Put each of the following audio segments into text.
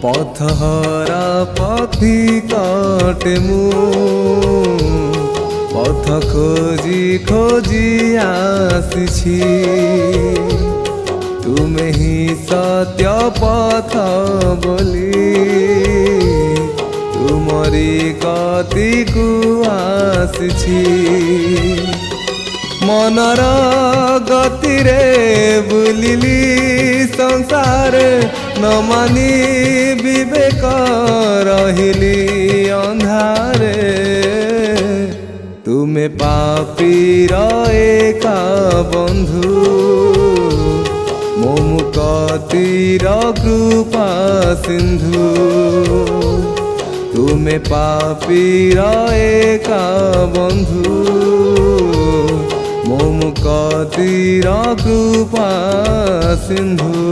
पथहरा पथिकटे मु पथ खोजी खोजी आसिछि तुमे ही सत्य पथ बोली तुमरी गति को आसिछि मनर गति रे बुलिली संसार न मानी विवेक रहिली अंधारे तुमे पापीर एका बंधु मोमु कतिर कृपा सिंधु तुमे पापीर एका बंधु मोमु कतिर कृपा सिंधु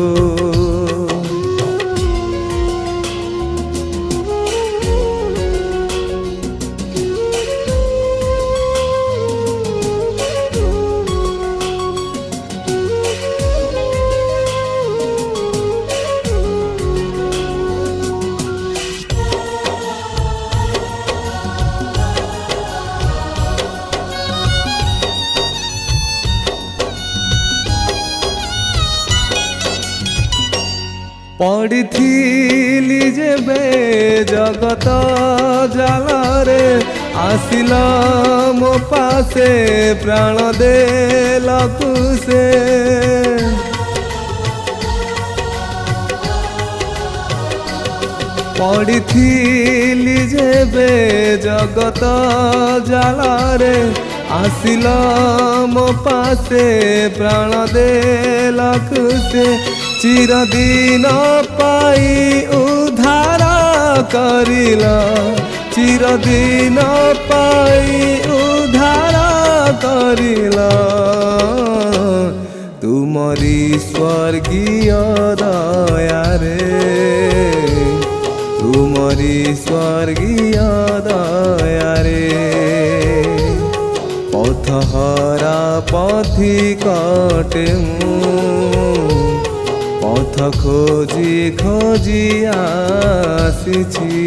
पढ़ी जेबे जगत जालरे आसिल मो पासे प्राण देलकु से पढ़ी जेबे जगत जालरे आसिल मो पासे प्राण देलकु से चिरदिन पाई उद्धार करिला चिरदिन पाई उद्धार करिला तुमरी स्वर्गीय दया रे तुमरी स्वर्गीय दया रे पथहरा पथिकटे मु पथ खोजी खोजी आसिछि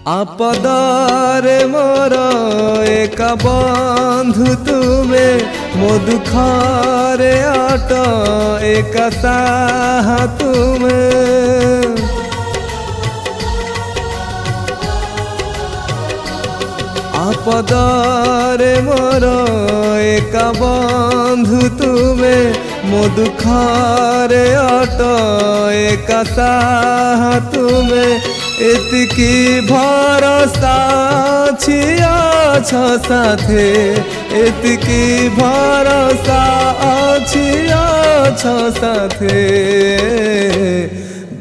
आपदारे मोर एक बंधु तुमे मो दुखरे अट एक साहा तुमे आपदारे मोर एक बंधु तुमे मो दुखरे अट एक साहा तुमे एतिकी भरोसा छ साथे एतिकी भरोसा छ साथे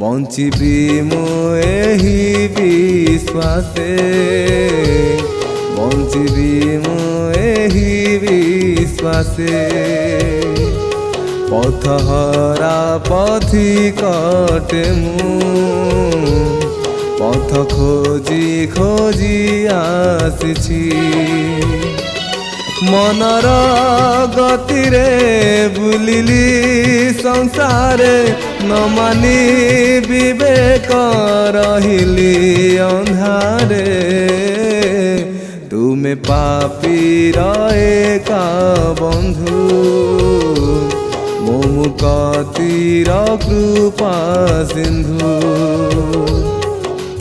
बंचिबी मु एही विश्वासे बंचिबी मु एही विश्वासे पथहरा पथिकटे मु पथ खोजी खोजी आसिछि मनर गति रे बुलिली संसारे न मानी विवेक रहिली अंधारे तुमे पापीर एका बंधु मोमु कतिर कृपा सिंधु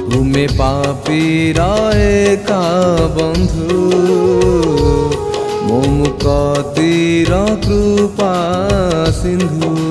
तुमे पापीर एका बंधु मोमु कतिर कृपा सिंधु।